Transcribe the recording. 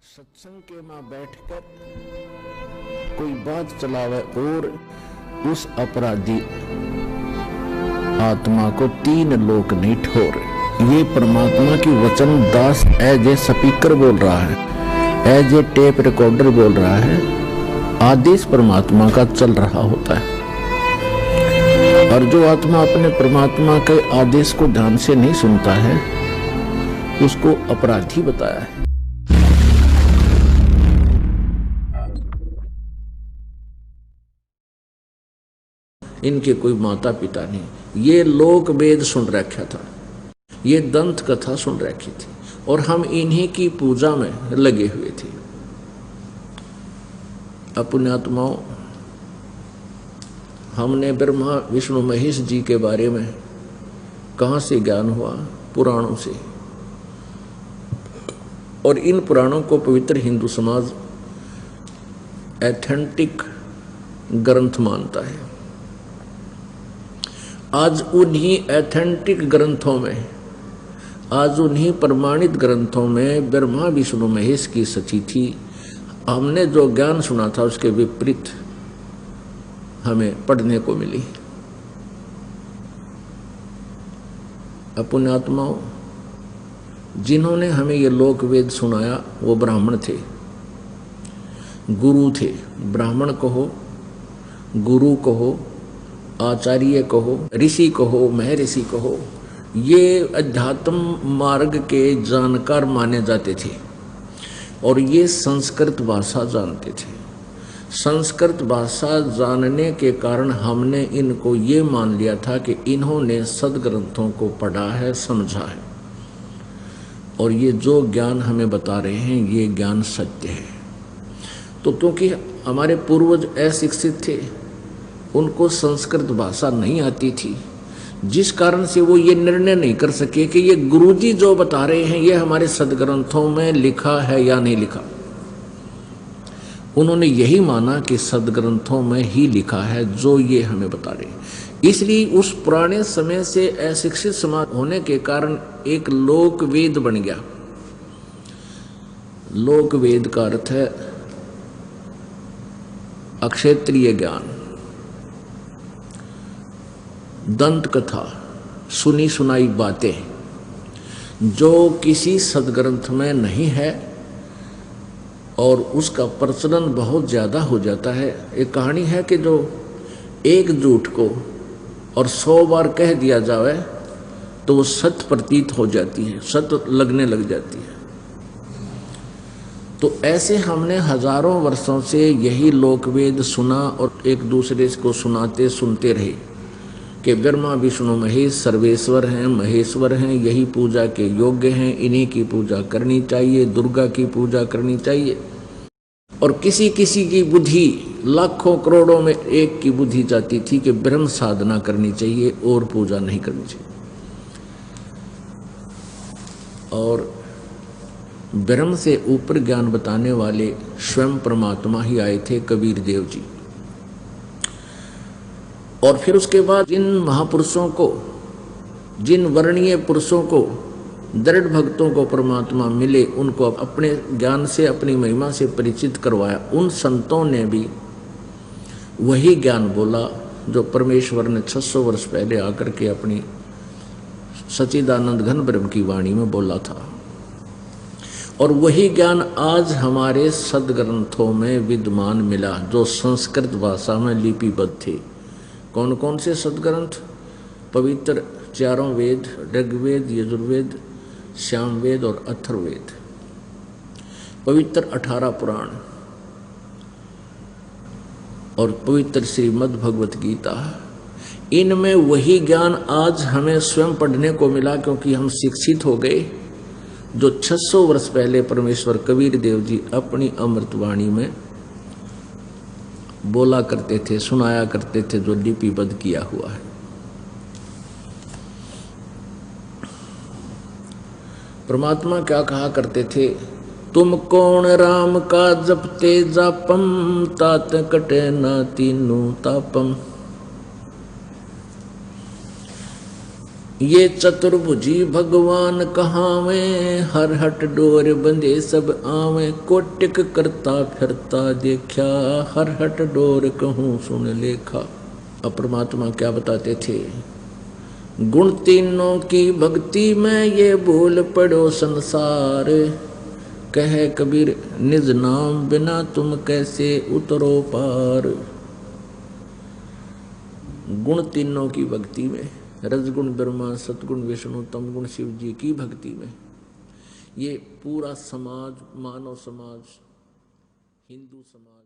सत्संग के में बैठकर कोई बात चलावे और उस अपराधी आत्मा को तीन लोक नहीं ठोर। ये परमात्मा की वचन दास एज ए स्पीकर बोल रहा है, एज ए टेप रिकॉर्डर बोल रहा है। आदेश परमात्मा का चल रहा होता है और जो आत्मा अपने परमात्मा के आदेश को ध्यान से नहीं सुनता है उसको अपराधी बताया है। इनके कोई माता पिता नहीं, ये लोक वेद सुन रखा था, ये दंत कथा सुन रखी थी और हम इन्हीं की पूजा में लगे हुए थे। पुण्यात्माओं, हमने ब्रह्मा विष्णु महेश जी के बारे में कहाँ से ज्ञान हुआ? पुराणों से। और इन पुराणों को पवित्र हिंदू समाज एथेंटिक ग्रंथ मानता है। आज उन्हीं एथेंटिक ग्रंथों में, आज उन्हीं प्रमाणित ग्रंथों में ब्रह्मा विष्णु महेश की सची थी। हमने जो ज्ञान सुना था उसके विपरीत हमें पढ़ने को मिली। पुण्यात्माओं, जिन्होंने हमें ये लोक वेद सुनाया वो ब्राह्मण थे, गुरु थे। ब्राह्मण कहो, गुरु कहो, आचार्य कहो, ऋषि कहो, महर्षि कहो, ये अध्यात्म मार्ग के जानकार माने जाते थे और ये संस्कृत भाषा जानते थे। संस्कृत भाषा जानने के कारण हमने इनको ये मान लिया था कि इन्होंने सदग्रंथों को पढ़ा है, समझा है और ये जो ज्ञान हमें बता रहे हैं ये ज्ञान सत्य है। तो क्योंकि हमारे पूर्वज अशिक्षित थे, उनको संस्कृत भाषा नहीं आती थी, जिस कारण से वो ये निर्णय नहीं कर सके कि ये गुरुजी जो बता रहे हैं ये हमारे सदग्रंथों में लिखा है या नहीं लिखा। उन्होंने यही माना कि सदग्रंथों में ही लिखा है जो ये हमें बता रहे हैं। इसलिए उस पुराने समय से अशिक्षित समाज होने के कारण एक लोक वेद बन गया। लोक वेद का अर्थ है अक्षेत्रीय ज्ञान, दंत कथा, सुनी सुनाई बातें जो किसी सदग्रंथ में नहीं है और उसका प्रचलन बहुत ज़्यादा हो जाता है। एक कहानी है कि जो एक झूठ को और 100 बार कह दिया जाए तो वो सत्य प्रतीत हो जाती है, सत्य लगने लग जाती है। तो ऐसे हमने हजारों वर्षों से यही लोकवेद सुना और एक दूसरे को सुनाते सुनते रहे कि ब्रह्मा विष्णु महेश सर्वेश्वर हैं, महेश्वर हैं, यही पूजा के योग्य हैं, इन्हीं की पूजा करनी चाहिए, दुर्गा की पूजा करनी चाहिए। और किसी किसी की बुद्धि लाखों करोड़ों में एक की बुद्धि जाती थी कि ब्रह्म साधना करनी चाहिए और पूजा नहीं करनी चाहिए। और ब्रह्म से ऊपर ज्ञान बताने वाले स्वयं परमात्मा ही आए थे, कबीर देव जी। और फिर उसके बाद जिन महापुरुषों को, जिन वर्णीय पुरुषों को, दृढ़ भक्तों को परमात्मा मिले, उनको अपने ज्ञान से, अपनी महिमा से परिचित करवाया। उन संतों ने भी वही ज्ञान बोला जो परमेश्वर ने 600 वर्ष पहले आकर के अपनी सच्चिदानंद घन ब्रह्म की वाणी में बोला था। और वही ज्ञान आज हमारे सदग्रंथों में विद्यमान मिला जो संस्कृत भाषा में लिपिबद्ध थे। कौन कौन से सदग्रंथ? पवित्र चारों वेद, ऋग्वेद, यजुर्वेद, सामवेद और अथर्ववेद, पवित्र 18 पुराण और पवित्र श्रीमद् भगवत गीता। इनमें वही ज्ञान आज हमें स्वयं पढ़ने को मिला क्योंकि हम शिक्षित हो गए जो 600 वर्ष पहले परमेश्वर कबीर देव जी अपनी अमृतवाणी में बोला करते थे, सुनाया करते थे, जो लिपिबद्ध किया हुआ है। परमात्मा क्या कहा करते थे? तुम कौन राम का जपते जापम, तात कटे न तीनों तापम। ये चतुर्भुजी भगवान कहावे, हर हट डोर बंधे सब आवे। कोटिक करता फिरता देखा, हर हट डोर कहूँ सुन लेखा। अब परमात्मा क्या बताते थे, गुण तीनों की भक्ति में ये भूल पड़ो संसार। कहे कबीर निज नाम बिना तुम कैसे उतरो पार। गुण तीनों की भक्ति में, रजगुण ब्रह्मा, सतगुण विष्णु, तमगुण शिव जी की भक्ति में ये पूरा समाज, मानव समाज, हिंदू समाज